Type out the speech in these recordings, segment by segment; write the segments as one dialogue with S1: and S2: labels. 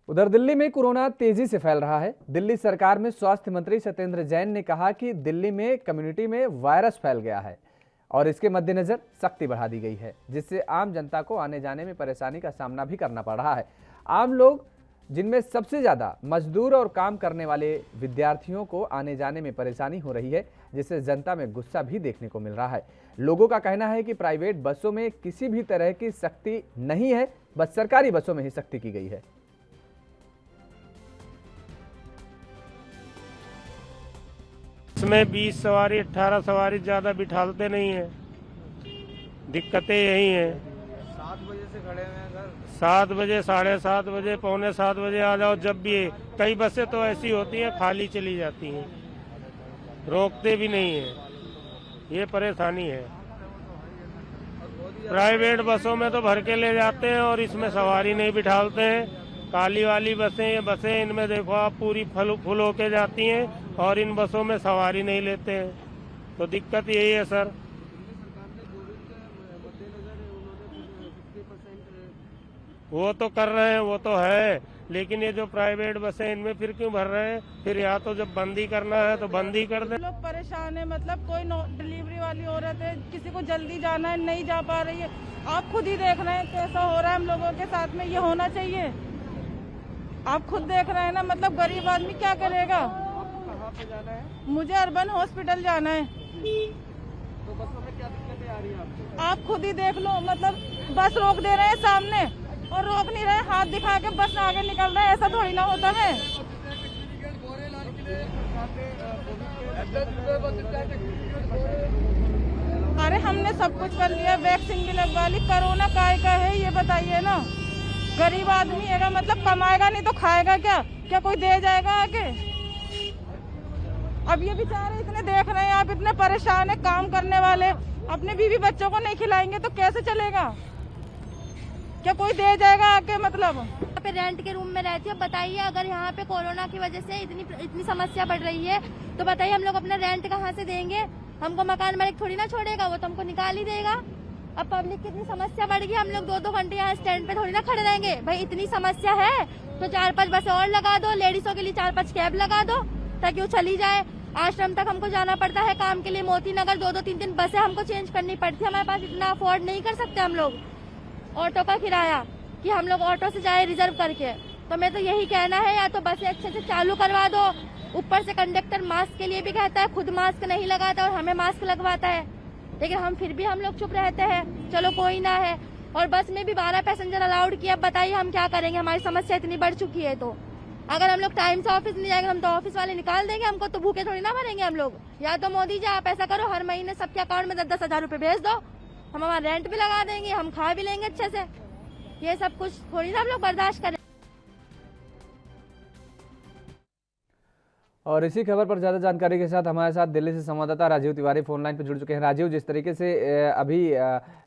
S1: उधर दिल्ली में कोरोना तेजी से फैल रहा है। दिल्ली सरकार में स्वास्थ्य मंत्री सत्येंद्र जैन ने कहा कि दिल्ली में कम्युनिटी में वायरस फैल गया है और इसके मद्देनजर सख्ती बढ़ा दी गई है, जिससे आम जनता को आने जाने में परेशानी का सामना भी करना पड़ रहा है। आम लोग, जिनमें सबसे ज्यादा मजदूर और काम करने वाले विद्यार्थियों को आने जाने में परेशानी हो रही है, जिससे जनता में गुस्सा भी देखने को मिल रहा है। लोगों का कहना है कि प्राइवेट बसों में किसी भी तरह की सख्ती नहीं है, बस सरकारी बसों में ही सख्ती की गई है।
S2: इसमें 20 सवारी 18 सवारी ज्यादा बिठाते नहीं है। दिक्कतें यही हैं।
S3: 7 बजे से खड़े हुए हैं घर।
S2: 7 बजे, 7:30 बजे, पौने 7 बजे आ जाओ जब भी। कई बसें तो ऐसी होती हैं खाली चली जाती हैं, रोकते भी नहीं है। ये परेशानी है। प्राइवेट बसों में तो भर के ले जाते हैं और इसमें सवारी नहीं बिठाते हैं। काली वाली बसें, ये बसें, इनमें देखो आप पूरी फुल होके जाती हैं और इन बसों में सवारी नहीं लेते हैं, तो दिक्कत यही है सर। वो तो कर रहे हैं, वो तो है, लेकिन ये जो प्राइवेट बसें इनमें फिर क्यों भर रहे हैं? फिर या तो जब बंद ही करना है तो बंद ही कर दे।
S4: लोग परेशान है, मतलब कोई डिलीवरी वाली औरत है, किसी को जल्दी जाना है, नहीं जा पा रही है। आप खुद ही देख रहे हैं कैसा हो रहा है हम लोगों के साथ में। ये होना चाहिए, आप खुद देख रहे हैं ना, मतलब गरीब आदमी क्या करेगा।
S3: कहाँ पे जाना है?
S4: मुझे अर्बन हॉस्पिटल जाना है।
S3: तो बसों में क्या दिक्कतें आ रही है आपको?
S4: आप खुद ही देख लो, मतलब बस रोक दे रहे हैं सामने और रोक नहीं रहे, हाथ दिखा के बस आगे निकल रहा है। ऐसा थोड़ी ना होता है। अरे हमने सब कुछ कर लिया, वैक्सीन भी लगवा ली। कोरोना काय का है ये बताइए ना। गरीब आदमी है, मतलब कमाएगा नहीं तो खाएगा क्या? क्या कोई दे जाएगा आगे? अब ये बेचारे इतने देख रहे हैं, आप इतने परेशान है, काम करने वाले अपने बीवी बच्चों को नहीं खिलाएंगे तो कैसे चलेगा? क्या कोई दे जाएगा आके? मतलब
S5: यहाँ पे रेंट के रूम में रहती है। बताइए, अगर यहाँ पे कोरोना की वजह से इतनी समस्या बढ़ रही है तो बताइए हम लोग अपना रेंट कहाँ से देंगे? हमको मकान मालिक थोड़ी ना छोड़ेगा, वो तो हमको निकाल ही देगा। अब पब्लिक की इतनी समस्या बढ़ गई, हम लोग 2-2 घंटे यहाँ स्टैंड पे थोड़ी ना खड़े रहेंगे। भाई इतनी समस्या है तो 4-5 बसें और लगा दो, लेडीजों के लिए 4-5 कैब लगा दो ताकि वो चली जाए। आश्रम तक हमको जाना पड़ता है काम के लिए, मोती नगर 2-2, 3-3 बसें हमको चेंज करनी पड़ती है। हमारे पास इतना अफोर्ड नहीं कर सकते हम लोग ऑटो का किराया कि हम लोग ऑटो से जाए रिजर्व करके। तो मैं तो यही कहना है, या तो बसें अच्छे से चालू करवा दो। ऊपर से कंडक्टर मास्क के लिए भी कहता है, खुद मास्क नहीं लगाता और हमें मास्क लगवाता है, लेकिन हम फिर भी हम लोग चुप रहते हैं, चलो कोई ना है। और बस में भी 12 पैसेंजर अलाउड किया। अब बताइए हम क्या करेंगे? हमारी समस्या इतनी बढ़ चुकी है। तो अगर हम लोग टाइम से ऑफिस नहीं जाएंगे, हम तो ऑफिस वाले निकाल देंगे हमको, तो भूखे थोड़ी ना मरेंगे हम लोग। या तो मोदी जी आप ऐसा करो, हर महीने सबके अकाउंट में 10-10 हजार रुपए भेज दो, हम हमारा रेंट भी लगा देंगे, हम खा भी लेंगे अच्छे से। ये सब कुछ थोड़ी ना हम लोग बर्दाश्त करें।
S1: और इसी खबर पर ज़्यादा जानकारी के साथ हमारे साथ दिल्ली से संवाददाता राजीव तिवारी फोन लाइन पर जुड़ चुके हैं। राजीव, जिस तरीके से अभी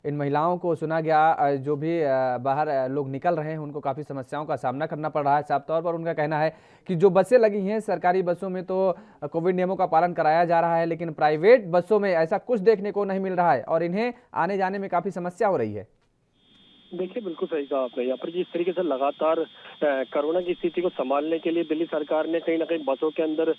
S1: इन महिलाओं को सुना गया, जो भी बाहर लोग निकल रहे हैं उनको काफ़ी समस्याओं का सामना करना पड़ रहा है। साफ तौर पर उनका कहना है कि जो बसें लगी हैं सरकारी बसों में तो कोविड नियमों का पालन कराया जा रहा है, लेकिन प्राइवेट बसों में ऐसा कुछ देखने को नहीं मिल रहा है और इन्हें आने जाने में काफ़ी समस्या हो रही है।
S6: देखिए, बिल्कुल सही कहा आपने। यहाँ पर जिस तरीके से लगातार कोरोना की स्थिति को संभालने के लिए दिल्ली सरकार ने कहीं ना कहीं बसों के अंदर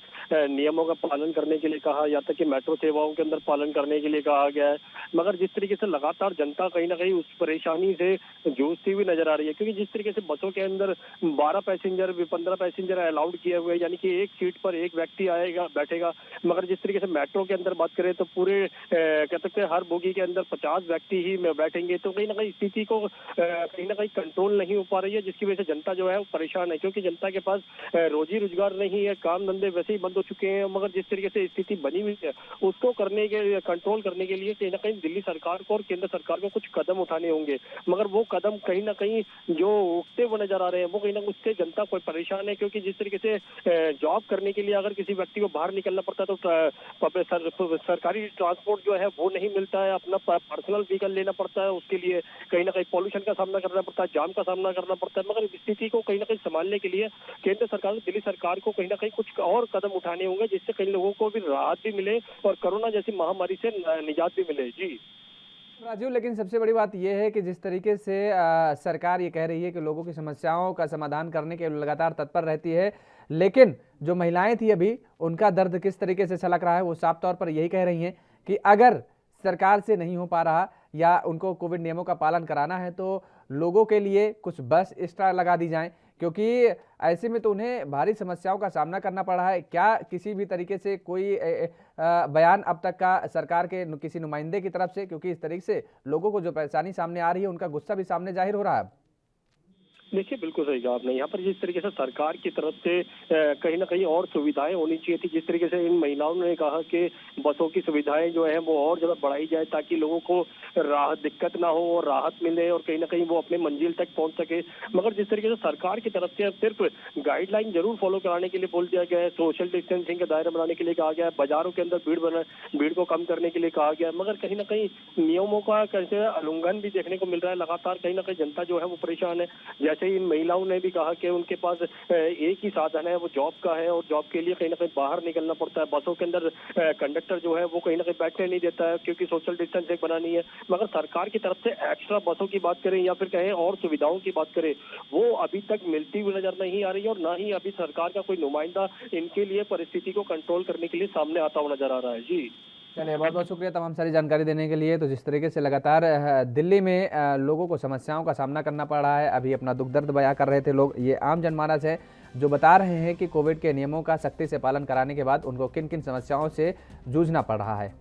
S6: नियमों का पालन करने के लिए कहा, या तक कि मेट्रो सेवाओं के अंदर पालन करने के लिए कहा गया है। मगर जिस तरीके से लगातार जनता कहीं ना कहीं उस परेशानी से जूझती हुई नजर आ रही है, क्योंकि जिस तरीके से बसों के अंदर 12 पैसेंजर 15 पैसेंजर अलाउड किए हुए, यानी कि एक सीट पर एक व्यक्ति आएगा बैठेगा। मगर जिस तरीके से मेट्रो के अंदर बात करें तो पूरे कह सकते हैं हर बोगी के अंदर 50 व्यक्ति ही बैठेंगे, तो कहीं ना कहीं स्थिति को कहीं ना कहीं कंट्रोल नहीं हो पा रही है, जिसकी वजह से जनता जो है वो परेशान है। क्योंकि जनता के पास रोजी रोजगार नहीं है, काम धंधे वैसे ही बंद हो चुके हैं। मगर जिस तरीके से स्थिति बनी हुई है उसको करने के कंट्रोल करने के लिए कहीं ना कहीं दिल्ली सरकार को और केंद्र सरकार को कुछ कदम उठाने होंगे। मगर वो कदम कहीं ना कहीं जो उठते हुए नजर आ रहे हैं वो कहीं ना उससे जनता कोई परेशान है। क्योंकि जिस तरीके से जॉब करने के लिए अगर किसी व्यक्ति को बाहर निकलना पड़ता है तो सरकारी ट्रांसपोर्ट जो है वो नहीं मिलता है, अपना पर्सनल व्हीकल लेना पड़ता है, उसके लिए कहीं ना कहीं पॉल्यूशन का सामना करना पड़ता है, जाम का सामना करना पड़ता है। मगर स्थिति को कहीं ना कहीं संभालने के लिए केंद्र सरकार, दिल्ली सरकार को कहीं ना कहीं कुछ और कदम उठाने होंगे, जिससे कई लोगों को भी राहत भी मिले और कोरोना जैसी महामारी से निजात भी मिले। जी
S1: राजीव, लेकिन सबसे बड़ी बात यह है कि जिस तरीके से सरकार ये कह रही है कि लोगों की समस्याओं का समाधान करने के लिए लगातार तत्पर रहती है, लेकिन जो महिलाएं थी अभी उनका दर्द किस तरीके से छलक रहा है, वो साफ तौर पर यही कह रही हैं कि अगर सरकार से नहीं हो पा रहा या उनको कोविड नियमों का पालन कराना है तो लोगों के लिए कुछ बस एक्स्ट्रा लगा दी जाए, क्योंकि ऐसे में तो उन्हें भारी समस्याओं का सामना करना पड़ रहा है। क्या किसी भी तरीके से कोई बयान अब तक का सरकार के किसी नुमाइंदे की तरफ से, क्योंकि इस तरीके से लोगों को जो परेशानी सामने आ रही है उनका गुस्सा भी सामने जाहिर हो रहा है।
S6: देखिए बिल्कुल सही कहा आपने। यहाँ पर जिस तरीके से सरकार की तरफ से कहीं ना कहीं और सुविधाएं होनी चाहिए थी, जिस तरीके से इन महिलाओं ने कहा कि बसों की सुविधाएं जो है वो और ज्यादा बढ़ाई जाए ताकि लोगों को राहत दिक्कत ना हो और राहत मिले और कहीं ना कहीं वो अपने मंजिल तक पहुंच सके। मगर जिस तरीके से सरकार की तरफ से सिर्फ गाइडलाइन जरूर फॉलो कराने के लिए बोल दिया गया है, सोशल डिस्टेंसिंग के दायरे बनाने के लिए कहा गया है, बाजारों के अंदर भीड़ को कम करने के लिए कहा गया है, मगर कहीं ना कहीं नियमों का कैसे उल्लंघन भी देखने को मिल रहा है। लगातार कहीं ना कहीं जनता जो है वो परेशान है। जैसे इन महिलाओं ने भी कहा कि उनके पास एक ही साधन है, वो जॉब का है और जॉब के लिए कहीं ना कहीं बाहर निकलना पड़ता है। बसों के अंदर कंडक्टर जो है वो कहीं ना कहीं बैठने नहीं देता है क्योंकि सोशल डिस्टेंस एक बनानी है। मगर सरकार की तरफ से एक्स्ट्रा बसों की बात करें या फिर कहें और सुविधाओं की बात करें, वो अभी तक मिलती हुई नजर नहीं आ रही है और ना ही अभी सरकार का कोई नुमाइंदा इनके लिए परिस्थिति को कंट्रोल करने के लिए सामने आता हुआ नजर आ रहा है। जी
S1: चलिए, बहुत बहुत शुक्रिया तमाम सारी जानकारी देने के लिए। तो जिस तरीके से लगातार दिल्ली में लोगों को समस्याओं का सामना करना पड़ रहा है, अभी अपना दुख दर्द बयां कर रहे थे लोग, ये आम जनमानस है जो बता रहे हैं कि कोविड के नियमों का सख्ती से पालन कराने के बाद उनको किन किन समस्याओं से जूझना पड़ रहा है।